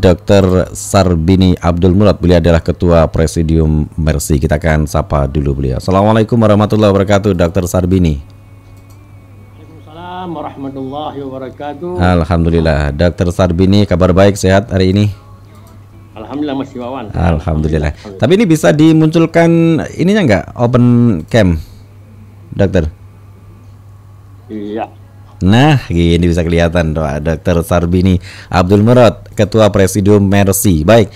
Dr. Sarbini Abdul Murad. Beliau adalah Ketua Presidium Mercy. Kita akan sapa dulu beliau. Assalamualaikum warahmatullahi wabarakatuh, Dr. Sarbini. Waalaikumsalam warahmatullahi wabarakatuh. Alhamdulillah, Dr. Sarbini, kabar baik, sehat hari ini? Alhamdulillah Mas Wawan. Alhamdulillah. Tapi ini bisa dimunculkan ininya nggak, open cam, dokter? Iya. Nah, gini bisa kelihatan doa Dr. Sarbini Abdul Murad, Ketua Presidium Mercy. Baik,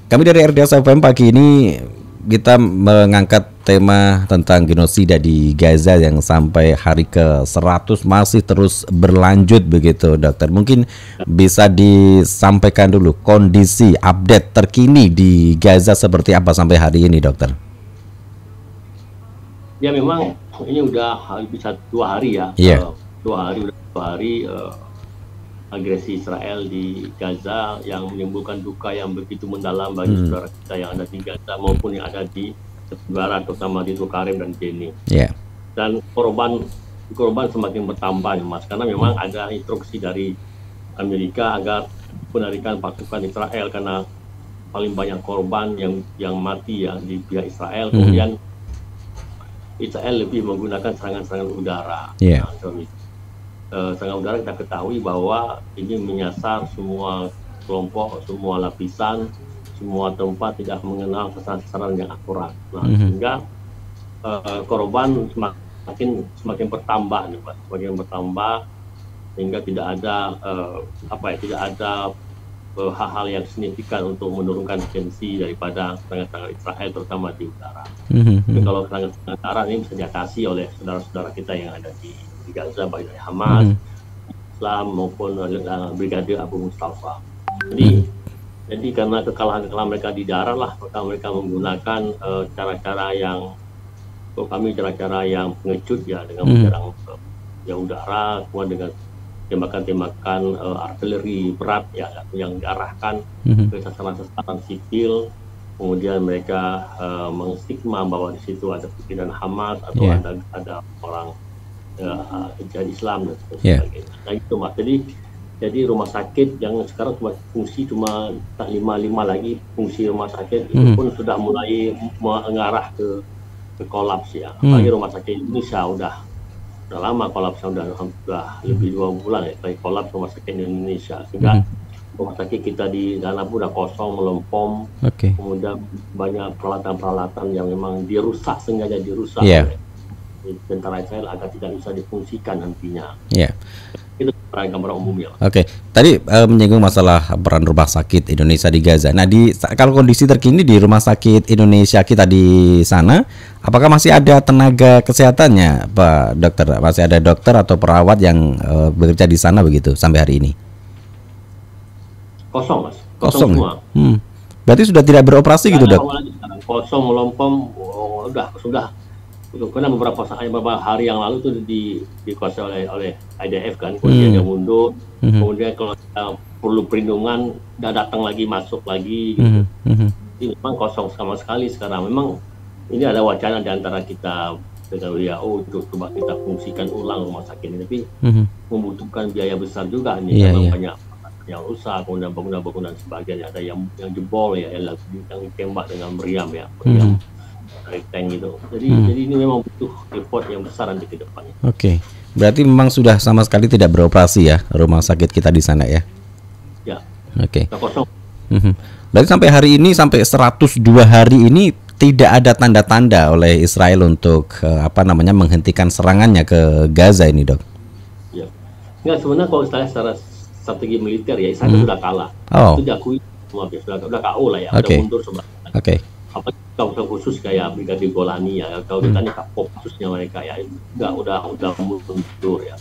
kami dari RDS FM pagi ini kita mengangkat tema tentang genosida di Gaza yang sampai hari ke-100 masih terus berlanjut begitu, dokter. Mungkin bisa disampaikan dulu kondisi update terkini di Gaza seperti apa sampai hari ini, dokter. Ya memang ini udah bisa 2 hari ya. Iya. 2 hari agresi Israel di Gaza yang menimbulkan duka yang begitu mendalam bagi saudara kita yang ada di Gaza maupun yang ada di Barat, terutama di Tulkarem dan Jenin. Yeah. Dan korban semakin bertambah ya Mas, karena memang ada instruksi dari Amerika agar penarikan pasukan Israel karena paling banyak korban yang mati ya di pihak Israel. Kemudian Israel lebih menggunakan serangan-serangan udara. Yeah. Serangan udara kita ketahui bahwa ini menyasar semua kelompok, semua lapisan, semua tempat, tidak mengenal sasaran yang akurat. Nah, sehingga korban semakin bertambah nih Pak, semakin bertambah sehingga tidak ada tidak ada hal-hal yang signifikan untuk menurunkan tensi daripada serangan-serangan Israel terutama di utara. Tapi kalau serangan-serangan udara ini bisa diatasi oleh saudara-saudara kita yang ada di Gaza, baik dari Hamas, Islam maupun Brigade Abu Mustafa. Jadi karena kekalahan mereka di darat lah, maka mereka menggunakan cara-cara yang pengecut ya, dengan menyerang udara, kemudian dengan tembakan-tembakan artileri berat ya yang diarahkan ke sasaran-sasaran sipil. Kemudian mereka mengstigma bahwa di situ ada pimpinan Hamas atau ada orang jihad Islam dan sebagainya. Nah itu Mas. Jadi rumah sakit yang sekarang cuma tak 5 lagi fungsi rumah sakit itu pun sudah mulai mengarah ke kolaps ya. Apalagi rumah sakit Indonesia udah lama kolapsnya, sudah lebih 2 bulan ya kayak kolaps rumah sakit di Indonesia, sehingga rumah sakit kita di sana pun udah kosong, melempem. Kemudian banyak peralatan-peralatan yang memang sengaja dirusak oleh tentara Israel agar tidak bisa difungsikan nantinya. Itu gambaran umum ya. Tadi menyinggung masalah peran rumah sakit Indonesia di Gaza. Nah, kalau kondisi terkini di rumah sakit Indonesia kita di sana, apakah masih ada tenaga kesehatannya, Pak Dokter? Masih ada dokter atau perawat yang bekerja di sana begitu sampai hari ini? Kosong Mas. Kosong semua. Berarti sudah tidak beroperasi gitu, Dok? Kosong, melempem, sudah. Karena beberapa hari yang lalu itu dikuasai oleh IDF kan, kemudian dia mundur, kemudian kalau perlu perlindungan, datang lagi, masuk lagi, gitu. Jadi memang kosong sama sekali sekarang. Memang ini ada wacana di antara kita dengan WHO untuk coba kita fungsikan ulang rumah sakit ini, tapi membutuhkan biaya besar juga nih, karena banyak yang rusak, kemudian bangunan-bangunan sebagainya, ada yang jebol ya, yang ditembak dengan meriam ya, tank gitu. Jadi ini memang butuh effort yang besar nanti ke depannya. Berarti memang sudah sama sekali tidak beroperasi ya rumah sakit kita di sana ya? Ya. Kosong. Berarti sampai hari ini, sampai 102 hari ini tidak ada tanda-tanda oleh Israel untuk menghentikan serangannya ke Gaza ini, Dok? Ya. Enggak, sebenarnya kalau secara strategi militer ya Israel sudah kalah. Itu diakui semua pihak, sudah KO lah ya, sudah mundur sebenarnya. Apalagi kawasan khusus kayak Brigade Golani ya, kalau ditanya kapok khususnya mereka ya, udah mundur ya.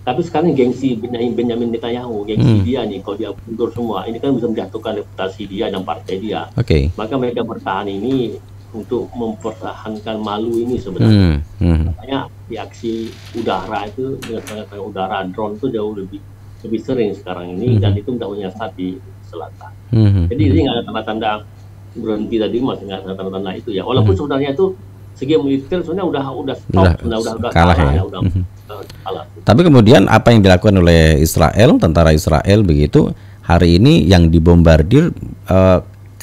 Tapi sekarang gengsi Benjamin Netanyahu, gengsi dia nih, kalau dia mundur semua, ini kan bisa menjatuhkan reputasi dia dan partai dia. Maka mereka bertahan ini untuk mempertahankan malu ini sebenarnya. Makanya di aksi udara itu dengan serangan udara drone itu jauh lebih sering sekarang ini, dan itu tidak menyasar di selatan. Jadi ini nggak ada tanda-tanda berhenti tadi, masih nggak ada tanda-tanda itu ya. Walaupun sebenarnya itu segi militer sebenarnya udah stop, udah kalah ya. Kalah. Tapi kemudian apa yang dilakukan oleh Israel, tentara Israel begitu, hari ini yang dibombardir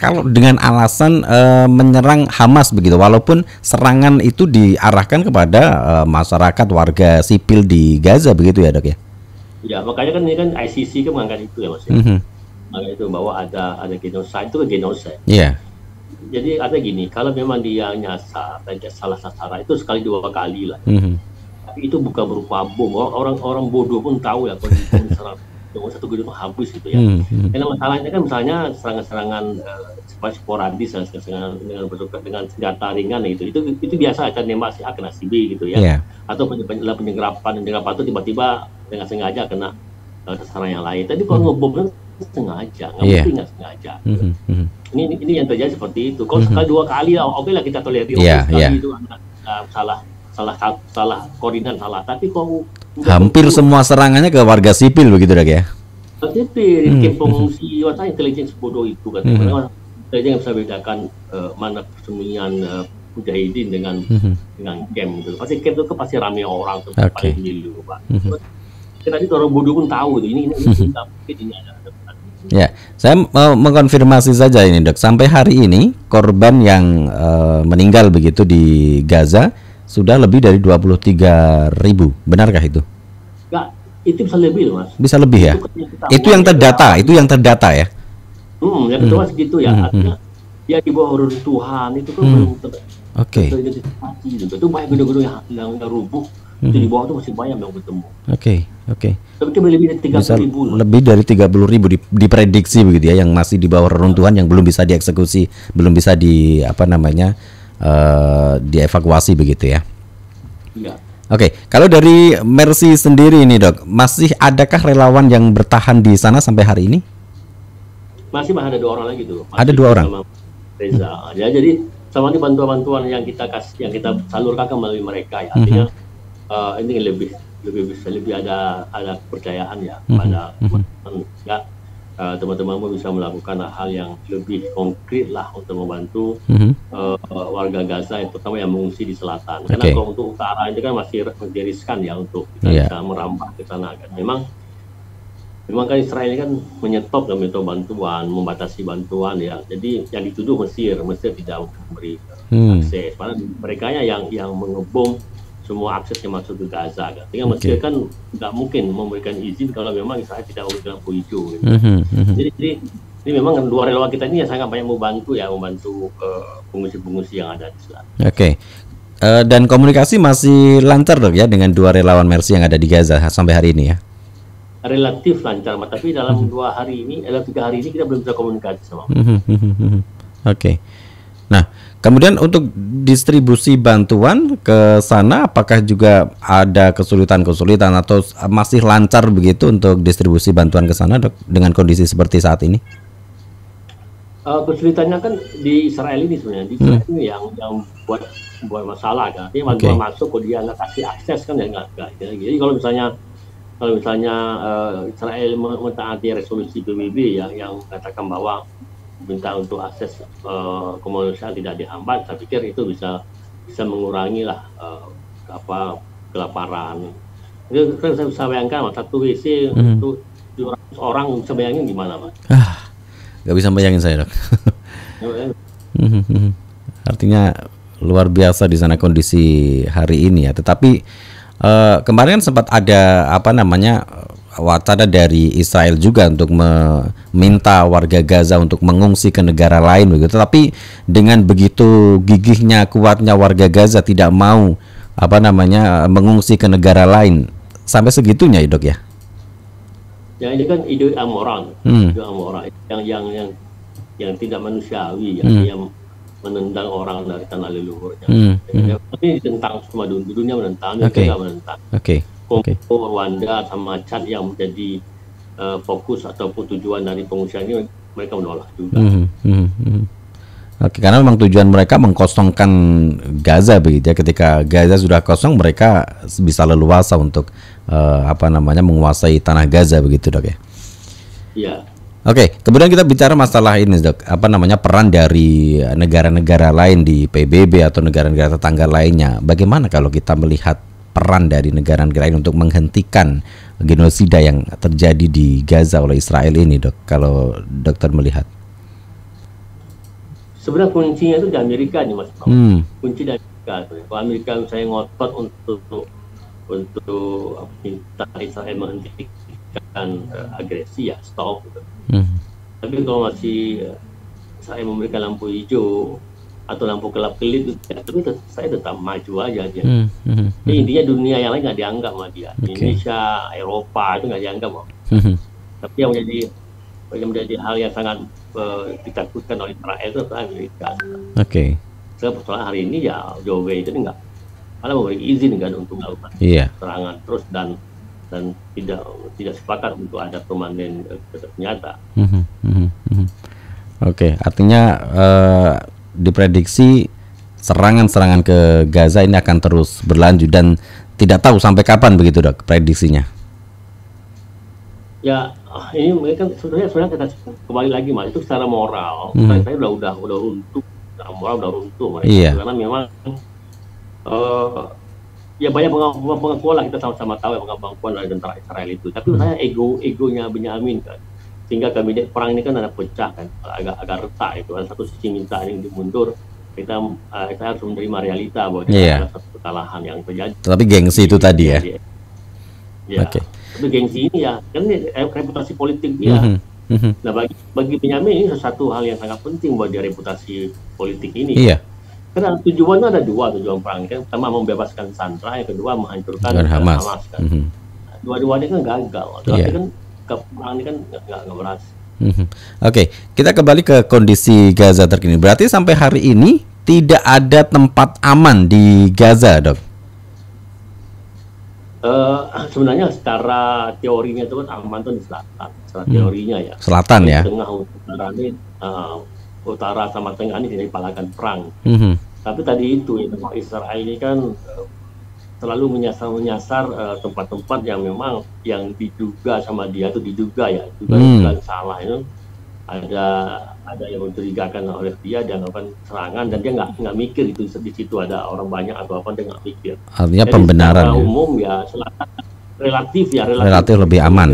kalau dengan alasan menyerang Hamas begitu, walaupun serangan itu diarahkan kepada masyarakat warga sipil di Gaza begitu ya, Dok ya? Ya, makanya kan ini kan ICC kan mengangkat itu ya, Mas. Mengangkat itu bahwa ada genocide, itu genocide. Iya. Jadi ada gini, kalau memang dia nyasar dan dia salah sasaran itu sekali 2 kali lah. Tapi itu bukan berupa bom. Orang bodoh pun tahu ya kalau diserang satu gedung habis gitu ya. Karena masalahnya kan misalnya serangan-serangan sporadis, serangan dengan senjata ringan itu biasa akan nembak si A kena si B gitu ya. Atau penyerapan itu tiba-tiba dengan sengaja kena sasaran yang lain. Tapi kalau ngebom kan sengaja, nggak sengaja. Ini yang terjadi seperti itu. Kalau sekali 2 kali oke lah kita tolerir. Sekali itu salah koordinat salah. Tapi kalau hampir semua serangannya ke warga sipil begitu, Dok ya? Sipil, tim pengungsi, intelijen sebodoh itu kan. Intelijen bisa bedakan mana persembunyian mujahidin dengan camp gitu. Pasti camp itu pasti ramai orang tuh paling dulu, Pak. Tadi orang bodoh pun tahu tuh ini ada. Ya, saya mau mengkonfirmasi saja ini, Dok. Sampai hari ini korban yang meninggal begitu di Gaza sudah lebih dari 23.000. Benarkah itu? Enggak, itu bisa lebih loh, Mas. Bisa lebih ya? Itu yang terdata, ya? Yang kedua segitu ya. Artinya dia di bawah reruntuhan itu kan belum teridentifikasi gitu. Itu banyak gedung-gedung yang rubuh. Itu di bawah itu masih banyak yang ketemu. Tapi itu lebih dari 30.000. Lebih dari 30.000 diprediksi begitu ya, yang masih di bawah reruntuhan, yang belum bisa dieksekusi, belum bisa dievakuasi begitu ya. Iya. Kalau dari Mercy sendiri ini, Dok, masih adakah relawan yang bertahan di sana sampai hari ini? Masih ada 2 orang lagi tuh. Ada 2 orang. Sama Reza. Ya, jadi sama ini bantuan-bantuan yang kita salurkan melalui mereka ya. Artinya ini lebih ada kepercayaan ya pada teman-teman bisa melakukan hal yang lebih konkret lah untuk membantu warga Gaza, yang terutama yang mengungsi di selatan. Karena kalau untuk utara itu kan masih riskan ya untuk kita bisa merambah ke sana kan. Memang kan Israel ini kan menyetop dalam bentuk bantuan, membatasi bantuan ya. Jadi yang dituduh Mesir tidak memberi akses. Padahal mereka yang mengebom semua akses yang masuk ke Gaza kan. Dengan Mesir kan nggak mungkin memberikan izin kalau memang Israel tidak memberikan lampu hijau gitu. Jadi ini memang 2 relawan kita ini yang sangat banyak membantu pengungsi-pengungsi yang ada di sana. Dan komunikasi masih lancar, Dok ya, dengan 2 relawan Mercy yang ada di Gaza sampai hari ini ya? Relatif lancar, tapi dalam 3 hari ini kita belum bisa komunikasi sama. Nah, kemudian untuk distribusi bantuan ke sana, apakah juga ada kesulitan atau masih lancar begitu untuk distribusi bantuan ke sana, Dok, dengan kondisi seperti saat ini? Kesulitannya kan di Israel ini sebenarnya, di Israel ini yang buat masalah kan. Ini bantuan masuk kok dia nggak kasih akses kan ya nggak. Jadi kalau misalnya Israel mentaati resolusi PBB yang katakan bahwa minta untuk akses kemanusiaan tidak dihambat, saya pikir itu bisa mengurangi lah kelaparan. Itu kan saya bisa bayangkan, Mas, 1 WC untuk 200 orang, bisa bayangin gimana, Mas? Gak bisa bayangin saya, Dok. Artinya luar biasa di sana kondisi hari ini ya. Tetapi kemarin sempat ada wacana dari Israel juga untuk meminta warga Gaza untuk mengungsi ke negara lain begitu. Tapi dengan begitu gigihnya, kuatnya warga Gaza tidak mau mengungsi ke negara lain sampai segitunya, Dok ya. Ya ini kan ide amoral, yang tidak manusiawi, yang menentang orang dari tanah leluhurnya. Tapi tentang semua dunia menentang, juga menentang. Kongo, Rwanda sama Chad yang menjadi fokus ataupun tujuan dari pengungsian ini, mereka menolak juga. Karena memang tujuan mereka mengkosongkan Gaza begitu ya. Ketika Gaza sudah kosong, mereka bisa leluasa untuk menguasai tanah Gaza begitu, Dok ya. Iya. Kemudian kita bicara masalah ini, Dok. Peran dari negara-negara lain di PBB atau negara-negara tetangga lainnya. Bagaimana kalau kita melihat peran dari negara-negara lain untuk menghentikan genosida yang terjadi di Gaza oleh Israel ini, Dok? Kalau dokter melihat. Sebenarnya kuncinya itu di Amerika nih, Mas. Kunci di Amerika. Kalau Amerika saya ngotot untuk minta Israel menghentikan agresi, ya stop. Gitu. Tapi kalau masih saya memberikan lampu hijau atau lampu kelap-kelip, tapi saya tetap maju aja dia. Jadi intinya dunia yang lain nggak dianggap sama dia. Indonesia, Eropa itu nggak dianggap. Tapi yang menjadi hal yang sangat ditakutkan oleh Israel itu Amerika. Soalnya hari ini ya Joe Biden nggak malah memberi izin kan untuk melakukan serangan terus dan tidak sepakat untuk ada permanen nyata. Artinya diprediksi serangan-serangan ke Gaza ini akan terus berlanjut dan tidak tahu sampai kapan begitu, Dok, prediksinya. Ya, ini mereka sebenarnya kita kembali lagi, Mas, itu secara moral saya udah runtuh, secara moral udah runtuh mereka karena memang ya banyak pengakuan lah, kita sama-sama tahu ya pengakuan dari tentara Israel itu, tapi saya egonya Benyamin kan, sehingga kabinet perang ini kan ada pecah kan, agak retak itu. Ada satu sisi minta ini mundur, kita harus menerima realita bahwa ada satu kesalahan yang terjadi. Tapi gengsi itu tadi ya. Tapi gengsi ini ya kan ini reputasi politik dia. Nah bagi Benyamin ini sesuatu hal yang sangat penting buat dia, reputasi politik ini. Karena tujuannya ada dua tujuan perang kan. Pertama membebaskan Sandra, yang kedua menghancurkan Hamas kan. Dua-duanya kan gagal. Tapi kan perang ini kan nggak berhasil. Kita kembali ke kondisi Gaza terkini. Berarti sampai hari ini tidak ada tempat aman di Gaza, Dok? Sebenarnya secara teorinya itu kan aman tuh di selatan. Secara teorinya ya. Selatan ya. Tengah utara ini, utara sama tengah ini tidak dipalakan perang. Tapi tadi itu ya, Israel ini kan selalu menyasar tempat-tempat yang memang yang diduga sama dia itu diduga salah itu ada yang mencurigakan oleh dia melakukan serangan, dan dia nggak mikir itu di situ ada orang banyak atau apa, dia nggak mikir. Artinya jadi pembenaran secara umum ya selatan relatif lebih aman.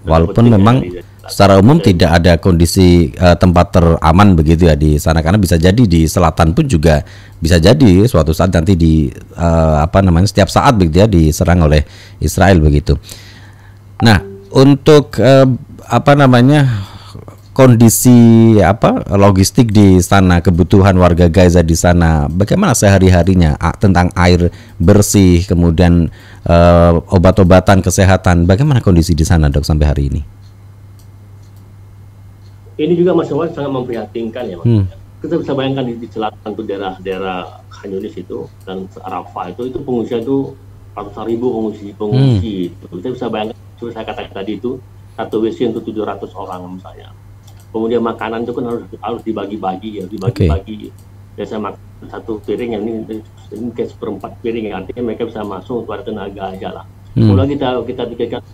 Walaupun memang secara umum tidak ada kondisi tempat teraman begitu ya di sana, karena bisa jadi di selatan pun juga bisa jadi suatu saat nanti di setiap saat begitu ya diserang oleh Israel begitu. Nah, untuk kondisi logistik di sana, kebutuhan warga Gaza di sana, bagaimana sehari-harinya tentang air bersih, kemudian obat-obatan kesehatan, bagaimana kondisi di sana, Dok, sampai hari ini? Ini juga Mas Iwan sangat memprihatinkan ya, Mas. Kita bisa bayangkan di selatan tuh daerah Khan Yunis itu dan Rafah itu pengungsian itu ratusan ribu pengungsi. Kita bisa bayangkan, seperti saya katakan tadi itu satu WC untuk 700 orang misalnya. Kemudian makanan itu kan harus dibagi-bagi ya, dibagi-bagi. Biasa makan satu piring, yang ini kayak seperempat piring, yang artinya mereka bisa masuk untuk ada tenaga aja lah. Kemudian kita pikirkan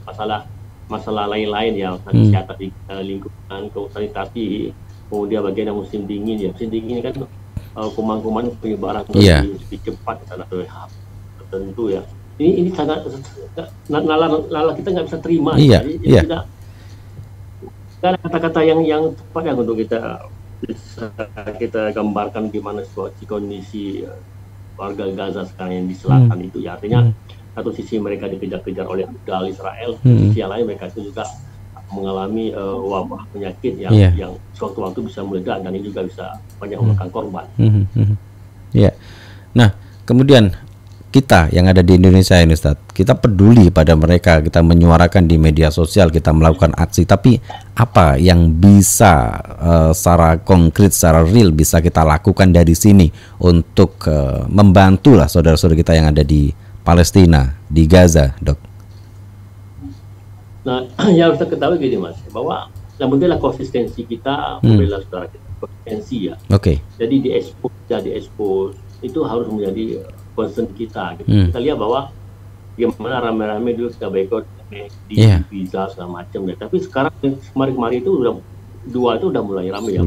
masalah lain-lain ya, kesehatan di lingkungan, sanitasi, kemudian bagian yang musim dingin ya. Musim dingin kan kuman-kuman penyebaran lebih cepat di sana tertentu ya. Ini sangat nalar kita nggak bisa terima. Tidak ada kata-kata yang tepat yang untuk kita gambarkan gimana situasi kondisi warga Gaza sekarang yang di selatan itu ya. Artinya satu sisi mereka dikejar-kejar oleh rudal Israel, sisi yang lain mereka itu juga mengalami wabah penyakit yang suatu-waktu bisa meledak, dan ini juga bisa banyak memakan korban. Nah, kemudian kita yang ada di Indonesia ini, Ustaz, kita peduli pada mereka, kita menyuarakan di media sosial, kita melakukan aksi, tapi apa yang bisa secara konkret, secara real bisa kita lakukan dari sini untuk membantu lah saudara-saudara kita yang ada di Palestina, di Gaza, Dok? Nah, yang harus kita ketahui gini, Mas, bahwa yang penting adalah konsistensi kita membela saudara kita, konsistensi ya. Jadi di expose itu harus menjadi concern kita gitu. Kita lihat bahwa gimana rame-rame dulu kita boikot di visa segala macam ya. Tapi sekarang kemarin itu udah mulai rame ya.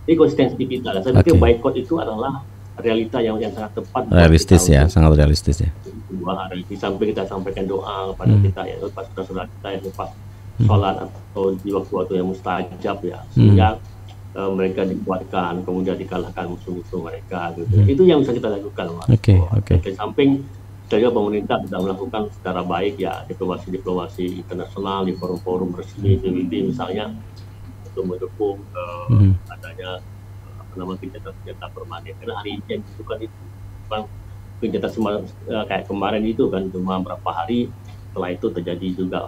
Jadi konsistensi kita. Saya pikir boikot itu adalah realita yang sangat tepat. Realistis ya, sangat realistis ya. Di samping kita sampaikan doa kepada kita ya, pas saudara kita yang lepas sholat atau di waktu-waktu yang mustajab ya, sehingga mereka dikuatkan, kemudian dikalahkan musuh-musuh mereka gitu. Itu yang bisa kita lakukan, Mas. Di samping juga pemerintah sudah melakukan secara baik ya diplomasi internasional di forum-forum resmi PBB misalnya untuk mendukung adanya kegiatan permanen, karena hari ini yang dibutuhkan itu bukan kegiatan kayak kemarin itu kan cuma berapa hari, setelah itu terjadi juga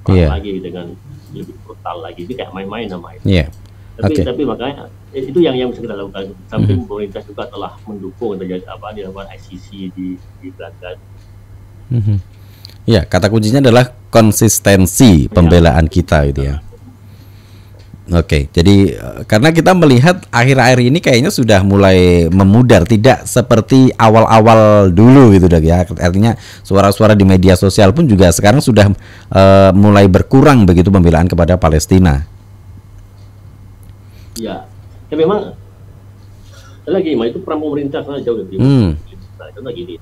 lagi dengan lebih brutal lagi, itu kayak main-main namanya. Tapi makanya itu yang bisa kita lakukan. Samping pemerintah juga telah mendukung terjadi dilakukan ICC di Belanda. Ya, kata kuncinya adalah konsistensi pembelaan kita gitu ya. Jadi karena kita melihat akhir-akhir ini kayaknya sudah mulai memudar, tidak seperti awal-awal dulu gitu Dok ya. Artinya suara-suara di media sosial pun juga sekarang sudah mulai berkurang begitu pembelaan kepada Palestina. Ya memang lagi itu peran pemerintah karena jauh lebih contoh gini,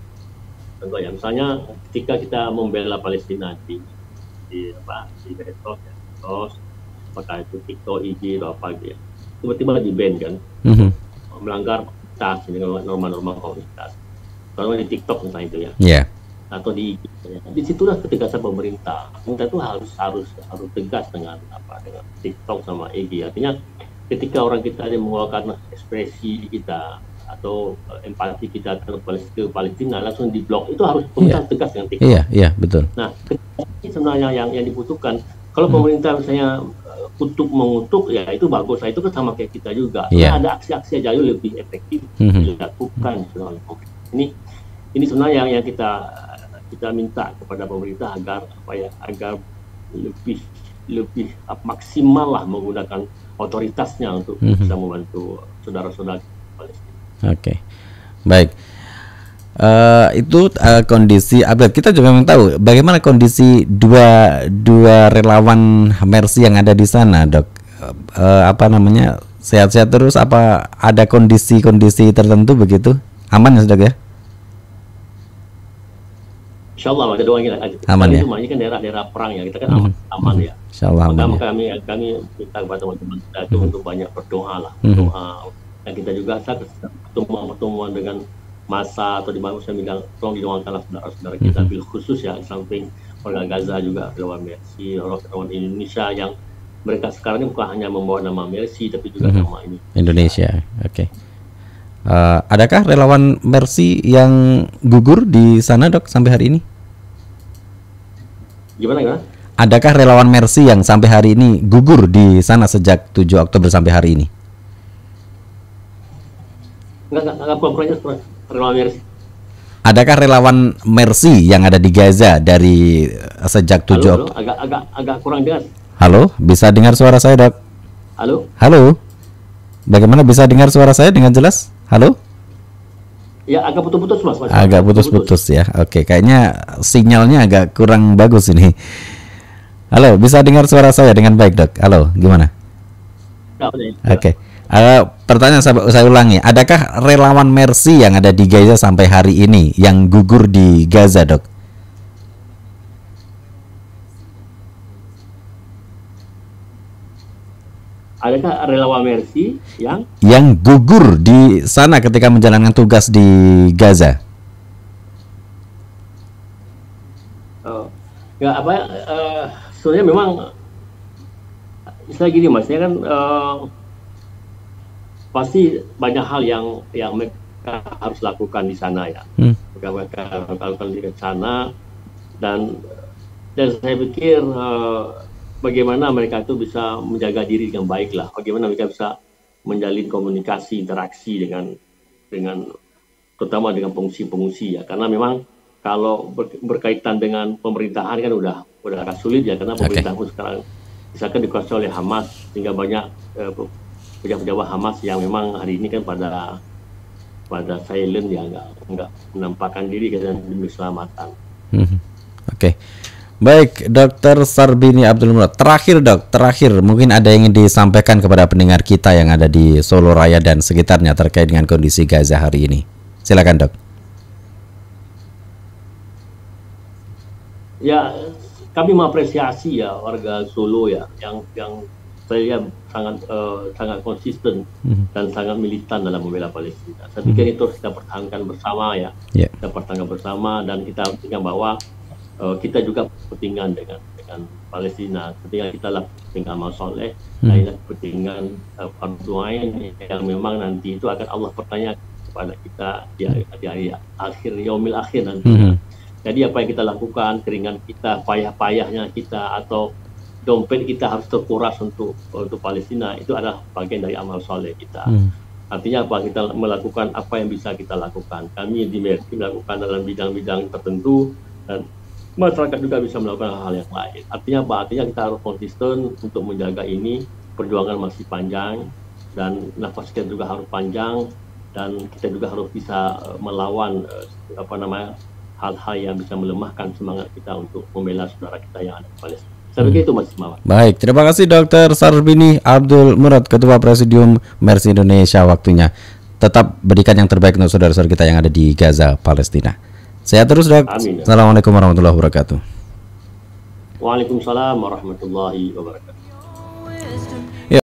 contohnya misalnya ketika kita membela Palestina di medsos ya, apakah itu TikTok, IG atau apa gitu ya, tiba-tiba di ban kan, melanggar komunitas dengan norma-norma komunitas, kalau di TikTok misalnya itu ya, atau di IG, disitulah ketegasan pemerintah itu harus tegas dengan TikTok sama IG. Artinya ketika orang kita yang mengeluarkan ekspresi kita atau empati kita ke Palestina langsung diblok, itu harus pemerintah tegas dengan TikTok. Iya, betul. Nah, ini sebenarnya yang dibutuhkan. Kalau pemerintah misalnya mengutuk ya itu bagus. Itu kan sama kayak kita juga. Ada aksi-aksi jauh lebih efektif dilakukan oleh pemerintah. Ini sebenarnya yang kita minta kepada pemerintah agar lebih maksimal lah menggunakan otoritasnya untuk bisa membantu saudara-saudara Palestina. Baik. Itu kondisi update. Kita juga memang tahu bagaimana kondisi dua relawan Mercy yang ada di sana, Dok. Sehat-sehat terus? Apa ada kondisi-kondisi tertentu begitu? Aman ya, Dok ya? Insyaallah ada doa kita. Aman ya. Ini kan daerah-daerah perang ya, kita kan aman ya. Insyaallah aman. Kami minta kepada teman-teman kita itu untuk banyak berdoa lah, berdoa. Dan kita juga pertemuan dengan masa atau di mana saya bilang tolong didoakanlah saudara-saudara kita, bil khusus ya, samping warga Gaza juga relawan Mercy, relawan Indonesia yang mereka sekarang ini bukan hanya membawa nama Mercy tapi juga nama ini Indonesia. Adakah relawan Mercy yang gugur di sana, Dok, sampai hari ini? Gimana? Adakah relawan Mercy yang sampai hari ini gugur di sana sejak 7 Oktober sampai hari ini? Enggak relawan Mercy. Adakah relawan Mercy yang ada di Gaza dari sejak 7 Oktober? Agak kurang dengar. Halo, bisa dengar suara saya, Dok? Halo. Bagaimana bisa dengar suara saya dengan jelas? Halo? Ya, agak putus-putus, Mas. Agak putus-putus ya. Kayaknya sinyalnya agak kurang bagus ini. Halo, bisa dengar suara saya dengan baik, Dok? Halo, gimana? Pertanyaan saya ulangi. Adakah relawan Mercy yang ada di Gaza sampai hari ini yang gugur di Gaza, Dok? Adakah relawan Mercy yang gugur di sana ketika menjalankan tugas di Gaza? Sebenarnya memang saya gini, Mas, ya kan pasti banyak hal yang mereka harus lakukan di sana ya. Mereka lakukan di sana dan saya pikir bagaimana mereka itu bisa menjaga diri dengan baik lah. Bagaimana mereka bisa menjalin komunikasi, interaksi dengan terutama dengan pengungsi ya. Karena memang kalau berkaitan dengan pemerintahan kan udah agak sulit ya, karena pemerintah pun sekarang misalkan dikuasai oleh Hamas, sehingga banyak pejabat-pejabat Hamas yang memang hari ini kan pada silent ya, nggak menampakkan diri demi keselamatan. Baik, Dr. Sarbini Abdul Murad. Terakhir, Dok, mungkin ada yang ingin disampaikan kepada pendengar kita yang ada di Solo Raya dan sekitarnya terkait dengan kondisi Gaza hari ini. Silakan dok. Ya, kami mengapresiasi ya warga Solo ya yang saya lihat sangat konsisten dan sangat militan dalam membela Palestina. Saya pikir itu harus kita pertahankan bersama ya. Kita pertahankan bersama dan kita ingat bahwa kita juga kepentingan dengan Palestina. Kepentingan kita lah kepentingan amal soleh, dan kepentingan fardu ain yang memang nanti itu akan Allah bertanya kepada kita di hari akhir, yaumil akhir nanti. Jadi apa yang kita lakukan, keringan kita, payah-payahnya kita, atau dompet kita harus terkuras untuk Palestina, itu adalah bagian dari amal soleh kita. Artinya apa? Kita melakukan apa yang bisa kita lakukan. Kami di Mercy melakukan dalam bidang-bidang tertentu, dan masyarakat juga bisa melakukan hal yang lain. Artinya apa? Artinya kita harus konsisten untuk menjaga ini. Perjuangan masih panjang, dan nafas kita juga harus panjang, dan kita juga harus bisa melawan hal-hal yang bisa melemahkan semangat kita untuk membela saudara kita yang ada di Palestina. Saya pikir itu masih semangat. Baik, terima kasih Dr. Sarbini Abdul Murad, Ketua Presidium Mercy Indonesia, waktunya. Tetap berikan yang terbaik untuk saudara-saudara kita yang ada di Gaza, Palestina. Sehat terus dok. Amin. Assalamualaikum warahmatullahi wabarakatuh. Waalaikumsalam warahmatullahi wabarakatuh.